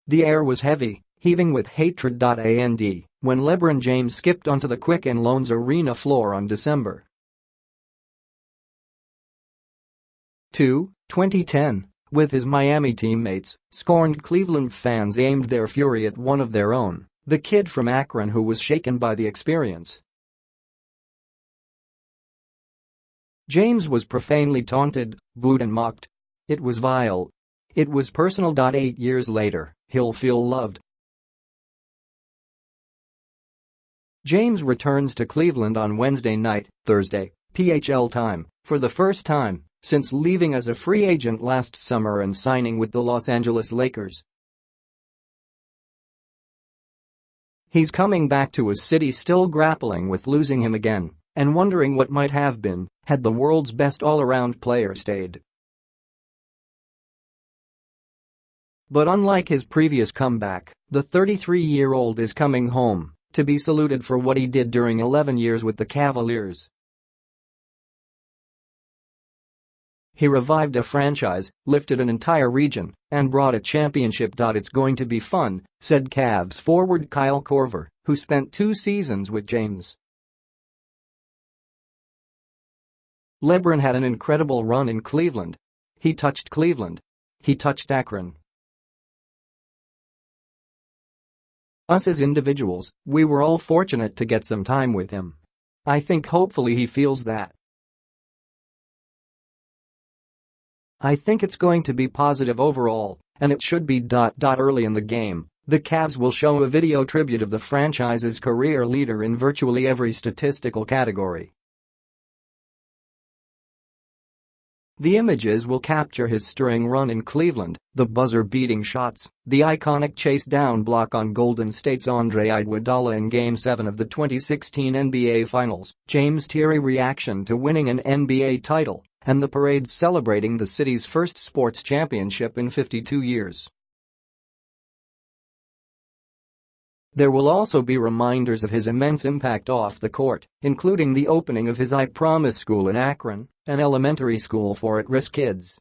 The air was heavy, heaving with hatred. And when LeBron James skipped onto the Quicken Loans Arena floor on December 2, 2010, with his Miami teammates, scorned Cleveland fans aimed their fury at one of their own, the kid from Akron, who was shaken by the experience. James was profanely taunted, booed and mocked. It was vile. It was personal. 8 years later, he'll feel loved. James returns to Cleveland on Wednesday night, Thursday, PHL time, for the first time since leaving as a free agent last summer and signing with the Los Angeles Lakers. He's coming back to a city still grappling with losing him again and wondering what might have been had the world's best all-around player stayed. But unlike his previous comeback, the 33-year-old is coming home to be saluted for what he did during 11 years with the Cavaliers. He revived a franchise, lifted an entire region, and brought a championship. It's going to be fun, said Cavs forward Kyle Korver, who spent 2 seasons with James. LeBron had an incredible run in Cleveland. He touched Cleveland. He touched Akron. Us as individuals, we were all fortunate to get some time with him. I think hopefully he feels that. I think it's going to be positive overall, and it should be. Early in the game, the Cavs will show a video tribute of the franchise's career leader in virtually every statistical category. The images will capture his stirring run in Cleveland, the buzzer-beating shots, the iconic chase-down block on Golden State's Andre Iguodala in Game 7 of the 2016 NBA Finals, James' teary reaction to winning an NBA title, and the parades celebrating the city's first sports championship in 52 years. There will also be reminders of his immense impact off the court, including the opening of his I Promise school in Akron, an elementary school for at-risk kids.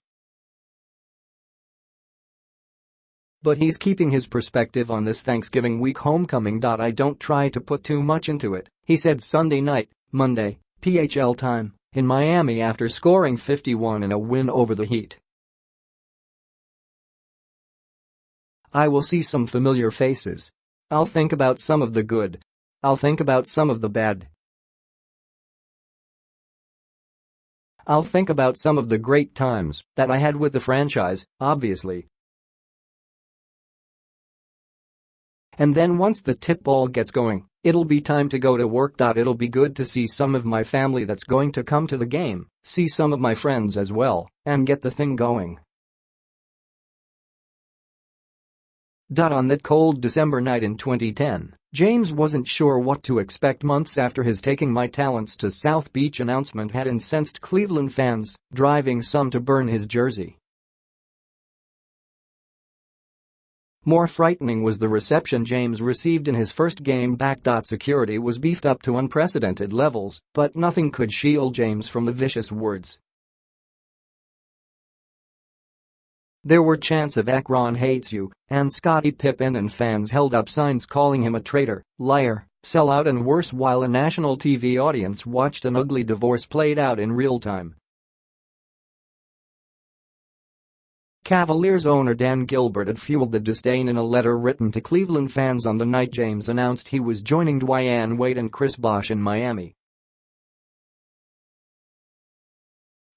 But he's keeping his perspective on this Thanksgiving week homecoming. I don't try to put too much into it, he said Sunday night, Monday, PHL time, in Miami after scoring 51 in a win over the Heat. I will see some familiar faces. I'll think about some of the good. I'll think about some of the bad. I'll think about some of the great times that I had with the franchise, obviously. And then once the tip ball gets going, it'll be time to go to work. It'll be good to see some of my family that's going to come to the game, see some of my friends as well, and get the thing going. On that cold December night in 2010, James wasn't sure what to expect months after his "Taking My Talents to South Beach" announcement had incensed Cleveland fans, driving some to burn his jersey. More frightening was the reception James received in his first game back. Security was beefed up to unprecedented levels, but nothing could shield James from the vicious words. There were chants of "Akron hates you" and "Scottie Pippen," and fans held up signs calling him a traitor, liar, sellout and worse, while a national TV audience watched an ugly divorce played out in real time. Cavaliers owner Dan Gilbert had fueled the disdain in a letter written to Cleveland fans on the night James announced he was joining Dwyane Wade and Chris Bosh in Miami.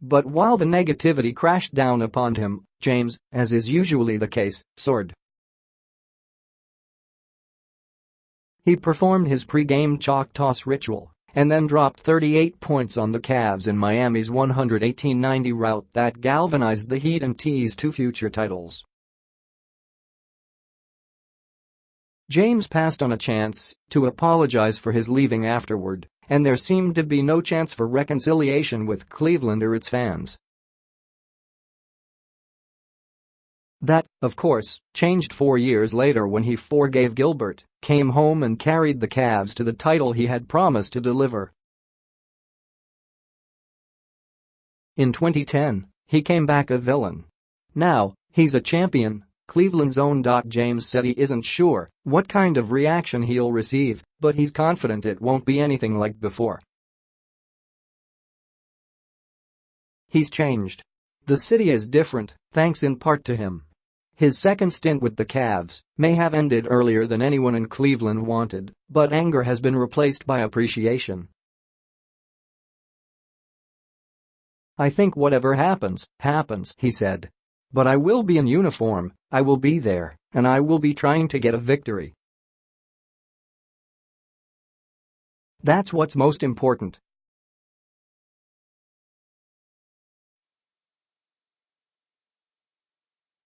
But while the negativity crashed down upon him, James, as is usually the case, soared. He performed his pre-game chalk toss ritual and then dropped 38 points on the Cavs in Miami's 118-90 rout that galvanized the Heat and teased 2 future titles. James passed on a chance to apologize for his leaving afterward, and there seemed to be no chance for reconciliation with Cleveland or its fans. That, of course, changed 4 years later when he forgave Gilbert, came home and carried the Cavs to the title he had promised to deliver. In 2010, he came back a villain. Now, he's a champion, Cleveland's own. James said he isn't sure what kind of reaction he'll receive, but he's confident it won't be anything like before. He's changed. The city is different, thanks in part to him. His second stint with the Cavs may have ended earlier than anyone in Cleveland wanted, but anger has been replaced by appreciation. "I think whatever happens, happens," he said. "But I will be in uniform, I will be there, and I will be trying to get a victory. That's what's most important."